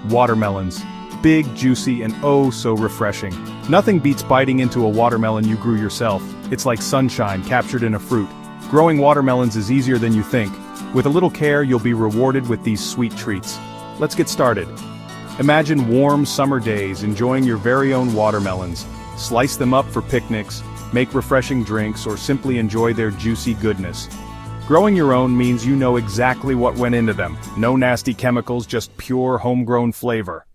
Watermelons. Big, juicy, and oh so refreshing. Nothing beats biting into a watermelon you grew yourself. It's like sunshine captured in a fruit. Growing watermelons is easier than you think. With a little care, you'll be rewarded with these sweet treats. Let's get started. Imagine warm summer days enjoying your very own watermelons. Slice them up for picnics, make refreshing drinks, or simply enjoy their juicy goodness. Growing your own means you know exactly what went into them. No nasty chemicals, just pure homegrown flavor.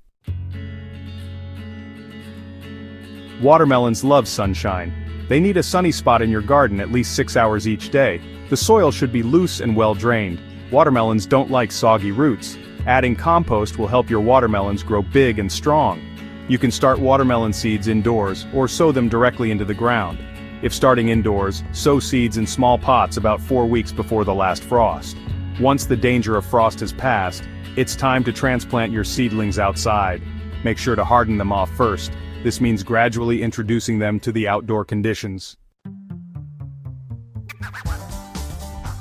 Watermelons love sunshine. They need a sunny spot in your garden at least 6 hours each day. The soil should be loose and well drained. Watermelons don't like soggy roots. Adding compost will help your watermelons grow big and strong. You can start watermelon seeds indoors or sow them directly into the ground. If starting indoors, sow seeds in small pots about 4 weeks before the last frost. Once the danger of frost has passed, it's time to transplant your seedlings outside. Make sure to harden them off first. This means gradually introducing them to the outdoor conditions.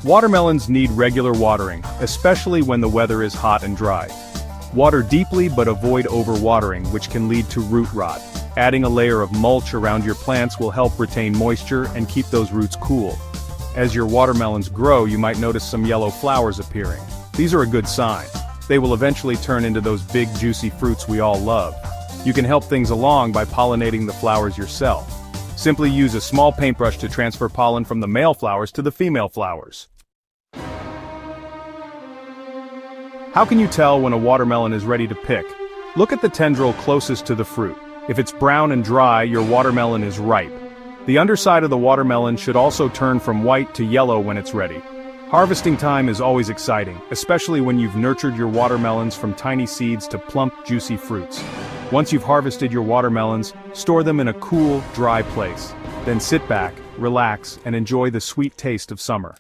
Watermelons need regular watering, especially when the weather is hot and dry. Water deeply but avoid overwatering, which can lead to root rot. Adding a layer of mulch around your plants will help retain moisture and keep those roots cool. As your watermelons grow, you might notice some yellow flowers appearing. These are a good sign. They will eventually turn into those big juicy fruits we all love. You can help things along by pollinating the flowers yourself. Simply use a small paintbrush to transfer pollen from the male flowers to the female flowers. How can you tell when a watermelon is ready to pick? Look at the tendril closest to the fruit. If it's brown and dry, your watermelon is ripe. The underside of the watermelon should also turn from white to yellow when it's ready. Harvesting time is always exciting, especially when you've nurtured your watermelons from tiny seeds to plump, juicy fruits. Once you've harvested your watermelons, store them in a cool, dry place. Then sit back, relax, and enjoy the sweet taste of summer.